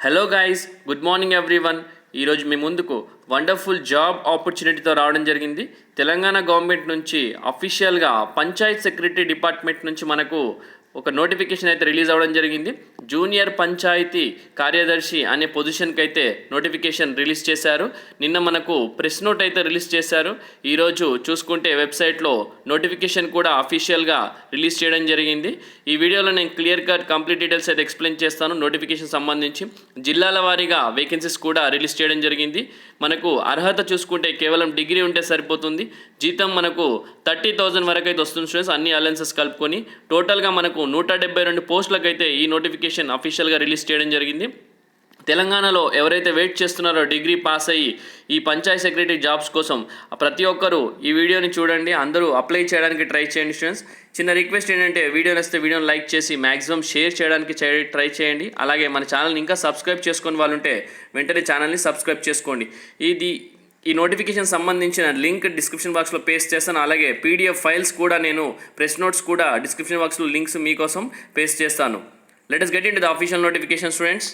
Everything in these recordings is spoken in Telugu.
Hello guys, good morning everyone. ఈరోజు మీ ముందుకు వండర్ఫుల్ జాబ్ ఆపర్చునిటీతో రావడం జరిగింది. తెలంగాణ గవర్నమెంట్ నుంచి అఫీషియల్గా పంచాయత్ సెక్రటరీ డిపార్ట్మెంట్ నుంచి మనకు ఒక నోటిఫికేషన్ అయితే రిలీజ్ అవ్వడం జరిగింది. జూనియర్ పంచాయతీ కార్యదర్శి అనే పొజిషన్కి అయితే నోటిఫికేషన్ రిలీజ్ చేశారు. నిన్న మనకు ప్రెస్ నోట్ అయితే రిలీజ్ చేశారు. ఈరోజు చూసుకుంటే వెబ్సైట్లో నోటిఫికేషన్ కూడా అఫీషియల్గా రిలీజ్ చేయడం జరిగింది. ఈ వీడియోలో నేను క్లియర్ కట్ కంప్లీట్ డీటెయిల్స్ అయితే ఎక్స్ప్లెయిన్ చేస్తాను. నోటిఫికేషన్ సంబంధించి జిల్లాల వారీగా వేకెన్సీస్ కూడా రిలీజ్ చేయడం జరిగింది. మనకు అర్హత చూసుకుంటే కేవలం డిగ్రీ ఉంటే సరిపోతుంది. జీతం మనకు 30,000 వరకు అయితే వస్తుంది స్టూడెంట్స్, అన్ని అలయన్సెస్ కలుపుకొని. టోటల్గా మనకు 172 పోస్టులకు అయితే ఈ నోటిఫికేషన్ అఫీషియల్గా రిలీజ్ చేయడం జరిగింది. తెలంగాణలో ఎవరైతే వెయిట్ చేస్తున్నారో డిగ్రీ పాస్ అయ్యి ఈ పంచాయత్ సెక్రటరీ జాబ్స్ కోసం ప్రతి ఒక్కరూ ఈ వీడియోని చూడండి. అందరూ అప్లై చేయడానికి ట్రై చేయండి స్టూడెంట్స్. చిన్న రిక్వెస్ట్ ఏంటంటే వీడియో నచ్చితే వీడియోని లైక్ చేసి మ్యాక్సిమం షేర్ చేయడానికి ట్రై చేయండి. అలాగే మన ఛానల్ని ఇంకా సబ్స్క్రైబ్ చేసుకుని వాళ్ళు ఉంటే వెంటనే ఛానల్ని సబ్స్క్రైబ్ చేసుకోండి. ఈ నోటిఫికేషన్ సంబంధించిన లింక్ డిస్క్రిప్షన్ బాక్స్లో పేస్ట్ చేస్తాను. అలాగే పీడిఎఫ్ ఫైల్స్ కూడా నేను ప్రెస్ నోట్స్ కూడా డిస్క్రిప్షన్ బాక్స్లో లింక్స్ మీకోసం పేస్ట్ చేస్తాను. Let us get in to the official notification students.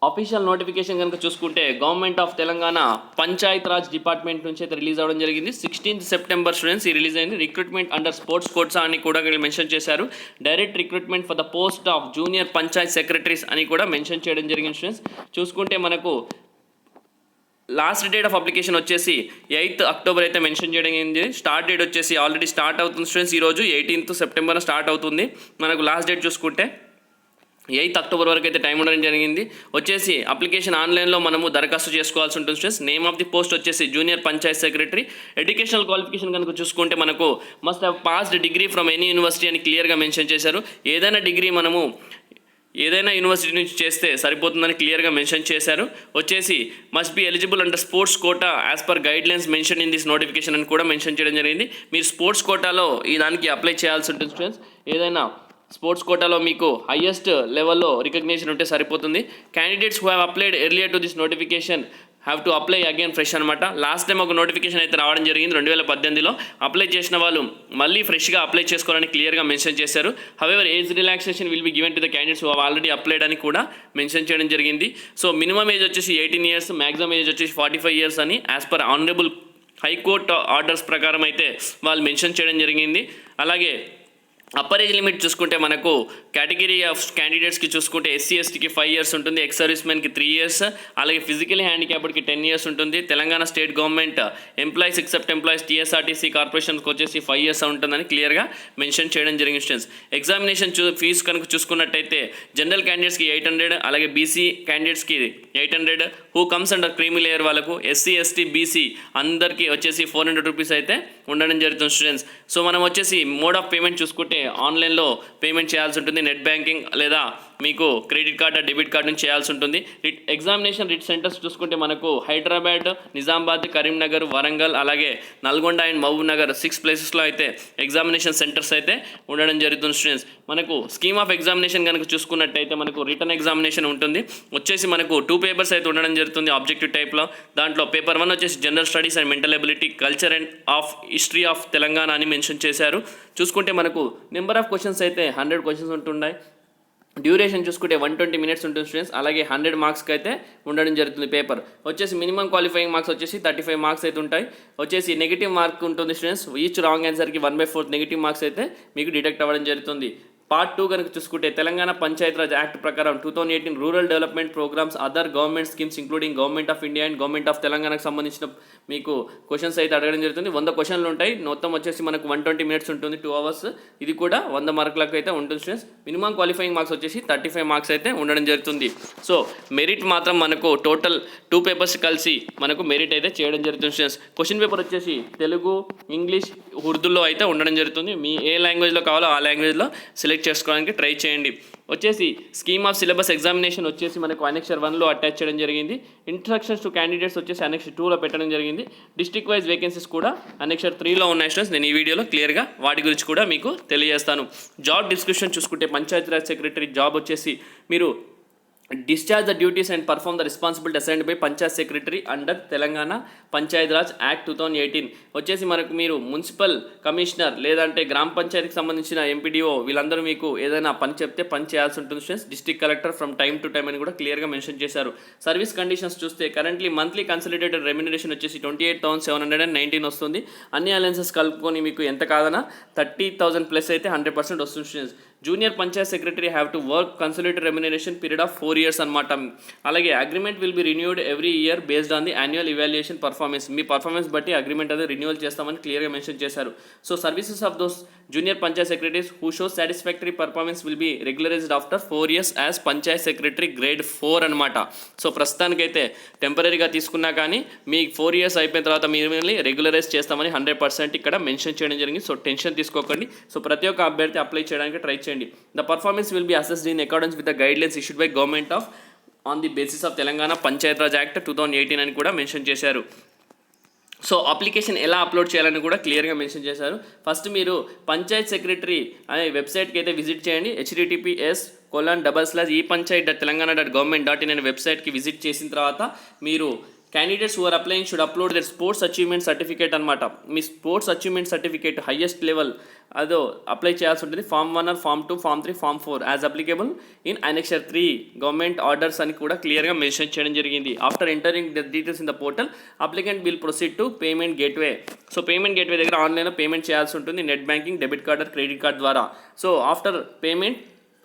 Official notification కనుక చూసుకుంటే government of Telangana Panchayat Raj department నుంచి అయితే రిలీజ్ అవ్వడం జరిగింది. 16th September స్టూడెంట్స్ ఈ రిలీజ్ అయింది. రిక్రూట్మెంట్ అండర్ స్పోర్ట్స్ కోర్ట్స్ అని కూడా మెన్షన్ చేశారు. Direct recruitment for the post of junior Panchayat secretaries అని కూడా మెన్షన్ చేయడం జరిగింది స్టూడెంట్స్. చూసుకుంటే మనకు లాస్ట్ డేట్ ఆఫ్ అప్లికేషన్ వచ్చేసి 8th October అయితే మెన్షన్ చేయడం అయింది. స్టార్ట్ డేట్ వచ్చేసి ఆల్రెడీ స్టార్ట్ అవుతుంది స్టూడెంట్స్. ఈరోజు 18th September స్టార్ట్ అవుతుంది. మనకు లాస్ట్ డేట్ చూసుకుంటే 8th October వరకు అయితే టైం ఉండడం జరిగింది. వచ్చేసి అప్లికేషన్ ఆన్లైన్లో మనము దరఖాస్తు చేసుకోవాల్సి ఉంటుంది students. Name of the post వచ్చేసి junior panchayat secretary. Educational qualification కనుక చూసుకుంటే మనకు must have passed degree from any university అని క్లియర్గా మెన్షన్ చేశారు. ఏదైనా డిగ్రీ మనము ఏదైనా యూనివర్సిటీ నుంచి చేస్తే సరిపోతుందని క్లియర్గా మెన్షన్ చేశారు. వచ్చేసి must be eligible under sports quota as per guidelines mention in this notification అని కూడా మెన్షన్ చేయడం జరిగింది. మీరు స్పోర్ట్స్ కోటాలో ఈ దానికి అప్లై చేయాల్సి ఉంటుంది స్టూడెంట్స్. ఏదైనా స్పోర్ట్స్ కోటాలో మీకు హైయెస్ట్ లెవెల్లో రికగ్నిషన్ ఉంటే సరిపోతుంది. Candidates who have applied earlier to this notification have to apply again fresh అనమాట. లాస్ట్ టైం ఒక నోటిఫికేషన్ అయితే రావడం జరిగింది 2018లో. అప్లై చేసిన వాళ్ళు మళ్ళీ ఫ్రెష్గా అప్లై చేసుకోవాలని క్లియర్గా మెన్షన్ చేశారు. However age relaxation will be given to the candidates who have already applied అని కూడా మెన్షన్ చేయడం జరిగింది. సో మినిమం ఏజ్ వచ్చేసి 18 years, మ్యాక్సిమం ఏజ్ వచ్చేసి 45 years అని as per honourable high court orders ప్రకారం అయితే వాళ్ళు మెన్షన్ చేయడం జరిగింది. అలాగే అప్పర్ ఏజ్ లిమిట్ చూసుకుంటే మనకు కేటగిరీ ఆఫ్ క్యాండిడేట్స్కి చూసుకుంటే SC STకి 5 years ఉంటుంది, ఎక్స్ సర్వీస్ మెన్కి 3 years, అలాగే ఫిజికలీ హ్యాండిక్యాప్డ్కి 10 years ఉంటుంది. Telangana state government employees except employees TSRTC కార్పొరేషన్కి వచ్చేసి 5 years ఉంటుందని క్లియర్గా మెన్షన్ చేయడం జరిగింది స్టూడెంట్స్. ఎగ్జామినేషన్ ఫీజు కనుక చూసుకున్నట్టయితే జనరల్ క్యాండిడేట్స్కి 800, అలాగే BC క్యాండిడేట్స్కి 800, who comes under creamy layer వాళ్ళకు SC ST BC అందరికీ వచ్చేసి 400 rupees అయితే ఉండడం జరుగుతుంది స్టూడెంట్స్. సో మనం వచ్చేసి మోడ్ ఆఫ్ పేమెంట్ చూసుకుంటే ఆన్లైన్లో పేమెంట్ చేయాల్సి ఉంటుంది. నెట్ బ్యాంకింగ్ లేదా మీకు క్రెడిట్ కార్డ్ డెబిట్ కార్డ్ నుంచి చేయాల్సి ఉంటుంది. ఎగ్జామినేషన్ రిట్ సెంటర్స్ చూసుకుంటే మనకు హైదరాబాద్, నిజామాబాద్, కరీంనగర్, వరంగల్, అలాగే నల్గొండ అండ్ మహబూబ్ నగర్ 6 places అయితే ఎగ్జామినేషన్ సెంటర్స్ అయితే ఉండడం జరుగుతుంది స్టూడెంట్స్. మనకు స్కీమ్ ఆఫ్ ఎగ్జామినేషన్ కనుక చూసుకున్నట్టయితే మనకు రిటర్న్ ఎగ్జామినేషన్ ఉంటుంది. వచ్చేసి మనకు 2 papers అయితే ఉండడం జరుగుతుంది ఆబ్జెక్టివ్ టైప్లో. దాంట్లో పేపర్ 1 వచ్చేసి general studies and mental ability, culture and of history of Telangana అని మెన్షన్ చేశారు. చూసుకుంటే మనకు నెంబర్ ఆఫ్ క్వశ్చన్స్ అయితే 100 questions ఉంటున్నాయి. డ్యూరేషన్ చూసుకుంటే 120 minutes ఉంటుంది స్టూడెంట్స్. అలాగే 100 marksకి అయితే ఉండడం జరుగుతుంది. పేపర్ వచ్చేసి మినిమం క్వాలిఫైయింగ్ మార్క్స్ వచ్చేసి 35 marks అయితే ఉంటాయి. వచ్చేసి నెగిటివ్ మార్క్ ఉంటుంది స్టూడెంట్స్. ఈచ్ రాంగ్ ఆన్సర్కి 1/4 నెగిటివ్ మార్క్స్ అయితే మీకు డిడక్ట్ అవ్వడం జరుగుతుంది. పార్ట్ 2 కనుక చూసుకుంటే తెలంగాణ పంచాయత్ రాజ్ యాక్ట్ ప్రకారం 2018 rural development programmes, other government schemes including government of India and government of తెలంగాణకు సంబంధించిన మీకు క్వశ్చన్స్ అయితే అడగడం జరుగుతుంది. 100 questions ఉంటాయి. మొత్తం వచ్చేసి మనకు 120 minutes ఉంటుంది, 2 hours. ఇది కూడా 100 marks అయితే ఉంటుంది స్టూడెంట్స్. మినిమం క్వాలిఫైయింగ్ మార్క్స్ వచ్చేసి 35 marks అయితే ఉండడం జరుగుతుంది. సో మెరిట్ మాత్రం మనకు టోటల్ 2 papers కలిసి మనకు మెరిట్ అయితే చేయడం జరుగుతుంది స్టూడెంట్స్. క్వశ్చన్ పేపర్ వచ్చేసి తెలుగు, ఇంగ్లీష్, ఉర్దూలో అయితే ఉండడం జరుగుతుంది. మీ ఏ లాంగ్వేజ్లో కావాలో ఆ లాంగ్వేజ్లో సెలెక్ట్ చేసుకోవడానికి ట్రై చేయండి. వచ్చేసి స్కీమ్ ఆఫ్ సిలబస్ ఎగ్జామినేషన్ వచ్చేసి మనకు Annexure 1లో అటాచ్ చేయడం జరిగింది. ఇన్స్ట్రక్షన్స్ టు క్యాండిడేట్స్ వచ్చేసి Annexure 2లో పెట్టడం జరిగింది. డిస్ట్రిక్ట్ వైజ్ వేకెన్సీస్ కూడా Annexure 3లో ఉన్నాయి స్టూడెంట్స్. నేను ఈ వీడియోలో క్లియర్గా వాటి గురించి కూడా మీకు తెలియజేస్తాను. జాబ్ డిస్క్రిప్షన్ చూసుకుంటే పంచాయతీరాజ్ సెక్రటరీ జాబ్ వచ్చేసి మీరు discharge the duties and perform the responsibility assigned by Panchayat secretary under Telangana Panchayat Raj act 2018 వచ్చేసి మనకు మీరు మున్సిపల్ కమిషనర్ లేదంటే గ్రామ పంచాయతీకి సంబంధించిన ఎంపీడీఓ వీళ్ళందరూ మీకు ఏదైనా పని చెప్తే పని చేయాల్సి ఉంటుంది students. District collector from time to time అని కూడా క్లియర్గా మెన్షన్ చేశారు. సర్వీస్ కండిషన్స్ చూస్తే కరెంట్లీ మంత్లీ కన్సల్టేటెడ్ రెమ్యునరేషన్ వచ్చేసి 28,719 వస్తుంది. అన్ని అలయన్సెస్ కలుపుకొని మీకు ఎంత కాదన్నా 30,000 ప్లస్ అయితే 100% వస్తుంది students. Junior panchayat secretary have to work consolidated remuneration period of 4 years అనమాట. అలాగే agreement will be renewed every year based on the annual evaluation performance. Me performance బట్టి అగ్రిమెంట్ అనేది రిన్యూవల్ చేస్తామని క్లియర్గా మెన్షన్ చేశారు. So services of those junior Panchayat secretaries who shows satisfactory performance will be regularised after 4 years as Panchayat secretary grade 4 అనమాట. సో ప్రస్తుతానికైతే టెంపరీగా తీసుకున్నా కానీ మీ 4 years అయిపోయిన తర్వాత మిమ్మల్ని రెగ్యులరైజ్ చేస్తామని 100% ఇక్కడ మెన్షన్ చేయడం జరిగింది. సో టెన్షన్ తీసుకోకండి. సో ప్రతి ఒక్క అభ్యర్థి అప్లై చేయడానికి ట్రై చేయండి. The performance will be assessed in accordance with the guidelines issued by government of on the basis of Telangana Panchayat Raj act 2018 అని కూడా మెన్షన్ చేశారు. సో అప్లికేషన్ ఎలా అప్లోడ్ చేయాలని కూడా క్లియర్గా మెన్షన్ చేశారు. ఫస్ట్ మీరు పంచాయత్ సెక్రటరీ అనే వెబ్సైట్కి అయితే విజిట్ చేయండి. https://epanchayat.telangana.government.in అనే వెబ్సైట్కి విజిట్ చేసిన తర్వాత మీరు candidates who are applying should upload their sports achievement certificate అనమాట. మీ sports achievement certificate highest level అదో అప్లై చేయాల్సి ఉంటుంది. Form 1 or form 2 form 3 form 4 as applicable in annexure 3 government orders అని కూడా క్లియర్గా మెన్షన్ చేయడం జరిగింది. After entering the details in the portal applicant will proceed to payment gateway. So payment gateway దగ్గర ఆన్లైన్లో పేమెంట్ చేయాల్సి ఉంటుంది net banking, debit card or credit card ద్వారా. So after payment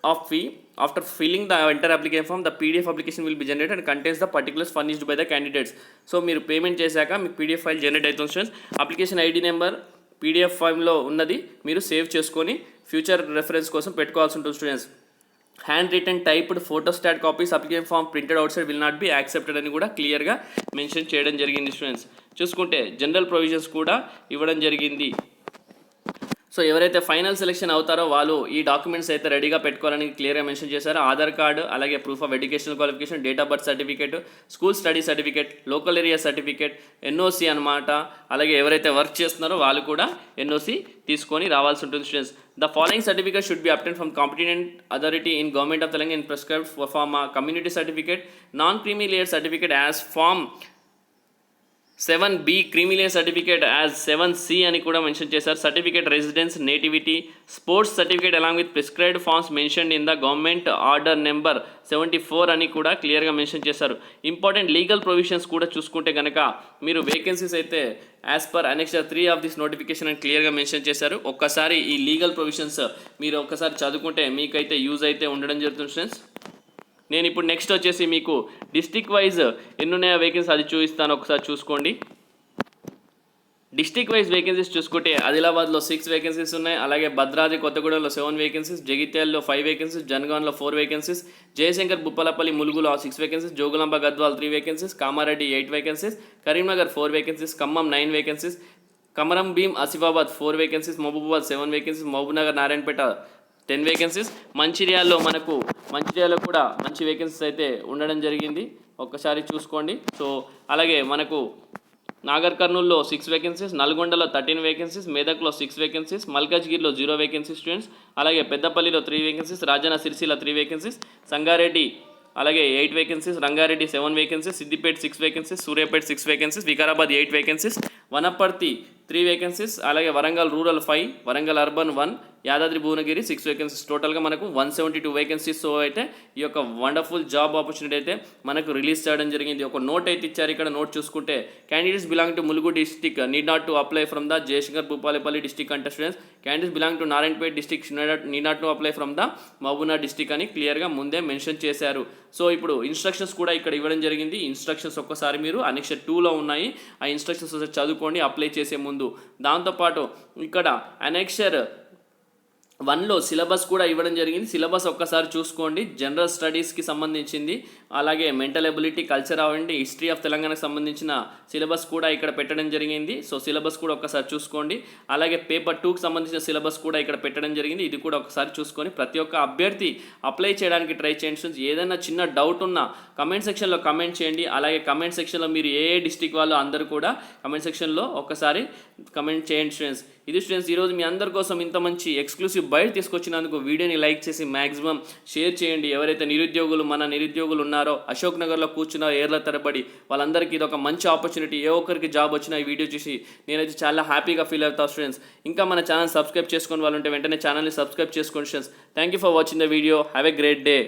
of fee, after filling the entire application form, the PDF application will be generated and contains the particulars furnished by the candidates. So మీరు పేమెంట్ చేశాక మీకు PDF ఫైల్ జనరేట్ అవుతుంది students. Application ID number PDF ఫైల్లో ఉన్నది మీరు సేవ్ చేసుకొని ఫ్యూచర్ రెఫరెన్స్ కోసం పెట్టుకోవాల్సి ఉంటుంది students. Hand written typed photostat copies application form printed outside will not be accepted అని కూడా క్లియర్గా మెన్షన్ చేయడం జరిగింది స్టూడెంట్స్. చూసుకుంటే జనరల్ ప్రొవిజన్స్ కూడా ఇవ్వడం జరిగింది. సో ఎవరైతే ఫైనల్ సెలెక్షన్ అవుతారో వాళ్ళు ఈ డాక్యుమెంట్స్ అయితే రెడీగా పెట్టుకోవాలని క్లియర్గా మెన్షన్ చేశారు. ఆధార్ కార్డు, అలాగే proof of educational qualification, date of birth certificate, school study certificate, local area certificate, NOC అనమాట. అలాగే ఎవరైతే వర్క్ చేస్తున్నారో వాళ్ళు కూడా NOC తీసుకొని రావాల్సి ఉంటుంది students. The following certificate should be obtain from competent authority in government of Telangana in prescribed form community certificate, non creamy layer certificate as form 7B, creamy layer certificate as 7C అని కూడా మెన్షన్ చేశారు. Certificate residence nativity, sports certificate along with prescribed forms mention in the government order number 74 అని కూడా క్లియర్గా మెన్షన్ చేశారు. ఇంపార్టెంట్ లీగల్ ప్రొవిజన్స్ కూడా చూసుకుంటే కనుక మీరు వేకెన్సీస్ అయితే as per annexure 3 of this notification అని క్లియర్గా మెన్షన్ చేశారు. ఒక్కసారి ఈ లీగల్ ప్రొవిజన్స్ మీరు ఒక్కసారి చదువుకుంటే మీకైతే యూజ్ అయితే ఉండడం జరుగుతుంది స్టూడెంట్స్. నేను ఇప్పుడు నెక్స్ట్ వచ్చేసి మీకు డిస్ట్రిక్ట్ వైజ్ ఎన్ని ఉన్నాయో వేకెన్సీ అది చూపిస్తాను, ఒకసారి చూసుకోండి. డిస్ట్రిక్ట్ వైజ్ వేకెన్సీస్ చూసుకుంటే ఆదిలాబాద్లో 6 వేకెన్సీస్ ఉన్నాయి. అలాగే భద్రాద్రి కొత్తగూడెంలో 7 వేకెన్సీస్, జగిత్యాలలో 5 వేకెన్సీస్, జనగాంలో 4 వేకెన్సీస్, జయశంకర్ భూపాలపల్లి ములుగులో 6 vacancies, Jogulamba Gadwal 3 vacancies, Kamareddy 8 vacancies, Karimnagar 4 vacancies, Khammam 9 vacancies, Komaram Bheem Asifabad 4 vacancies, Mahabubabad 7 vacancies, Mahabubnagar Narayanpet 10 vacancies, మంచిర్యాలలో కూడా మంచి వేకెన్సీస్ అయితే ఉండడం జరిగింది, ఒక్కసారి చూసుకోండి. సో అలాగే మనకు నాగర్ కర్నూల్లో 6 వేకెన్సీస్, నల్గొండలో 13 వేకెన్సీస్, మేదక్లో 6 వేకెన్సీస్, మల్కాజ్గిరిలో 0 వేకెన్సీస్ స్టూడెంట్స్. అలాగే పెద్దపల్లిలో 3 వేకెన్సీస్, రాజన్న సిరిసిల్ల 3 వేకెన్సీస్, సంగారెడ్డి అలాగే 8 vacancies, Rangareddy 7 vacancies, Siddipet 6 vacancies, Suryapet 6 vacancies, Vikarabad 8 vacancies, Wanaparthy 3 vacancies, అలాగే Warangal rural 5, Warangal urban 1, Yadadri Bhuvanagiri 6 vacancies. టోటల్గా మనకు 172 వేకెన్సీస్. సో అయితే ఈ యొక్క వండర్ఫుల్ జాబ్ ఆపర్చునిటీ అయితే మనకు రిలీజ్ చేయడం జరిగింది. ఒక నోట్ అయితే ఇచ్చారు, ఇక్కడ నోట్ చూసుకుంటే candidates belong to Mulugu district need not to apply from the Jayashankar Bhupalpally district అంటే students. Candidates belong to Narayanpet district need not to apply from the Mahabubnagar district అని క్లియర్గా ముందే మెన్షన్ చేశారు. సో ఇప్పుడు ఇన్స్ట్రక్షన్స్ కూడా ఇక్కడ ఇవ్వడం జరిగింది. ఇన్స్ట్రక్షన్స్ ఒక్కసారి మీరు అనెక్సర్ 2లో ఉన్నాయి, ఆ ఇన్స్ట్రక్షన్స్ చదువుకోండి అప్లై చేసే ముందు. దాంతోపాటు ఇక్కడ అనెక్సర్ 1లో సిలబస్ కూడా ఇవ్వడం జరిగింది. సిలబస్ ఒక్కసారి చూసుకోండి. జనరల్ స్టడీస్కి సంబంధించింది, అలాగే మెంటల్ ఎబిలిటీ, కల్చర్ అవండి, హిస్టరీ ఆఫ్ తెలంగాణకు సంబంధించిన సిలబస్ కూడా ఇక్కడ పెట్టడం జరిగింది. సో సిలబస్ కూడా ఒకసారి చూసుకోండి. అలాగే పేపర్ 2కి సంబంధించిన సిలబస్ కూడా ఇక్కడ పెట్టడం జరిగింది, ఇది కూడా ఒకసారి చూసుకొని ప్రతి ఒక్క అభ్యర్థి అప్లై చేయడానికి ట్రై చేయండి. ఏదైనా చిన్న డౌట్ ఉన్నా కమెంట్ సెక్షన్లో కమెంట్ చేయండి. అలాగే కమెంట్ సెక్షన్లో మీరు ఏ డిస్టిక్ వాళ్ళు అందరూ కూడా కమెంట్ సెక్షన్లో ఒకసారి కమెంట్ చేయండి స్టూడెంట్స్. ఇది స్టూడెంట్స్ ఈరోజు మీ అందరి కోసం ఇంత మంచి ఎక్స్క్లూసివ్ బయట తీసుకొచ్చినందుకు వీడియోని లైక్ చేసి మ్యాక్సిమం షేర్ చేయండి. ఎవరైతే మన నిరుద్యోగులు ఉన్నారో అశోక్ నగర్లో కూర్చున్న ఏర్ల తరబడి వాళ్ళందరికీ ఇది ఒక మంచి ఆపర్చునిటీ. ఏ ఒక్కరికి జాబ్ వచ్చినా ఈ వీడియో చూసి నేనైతే చాలా హ్యాపీగా ఫీల్ అవుతాను స్టూడెంట్స్. ఇంకా మన ఛానల్ సబ్స్క్రైబ్ చేసుకుని వాళ్ళు ఉంటే వెంటనే ఛానల్ని సబ్స్క్రైబ్ చేసుకోండి students. Thank you for watching the video. Have a great day.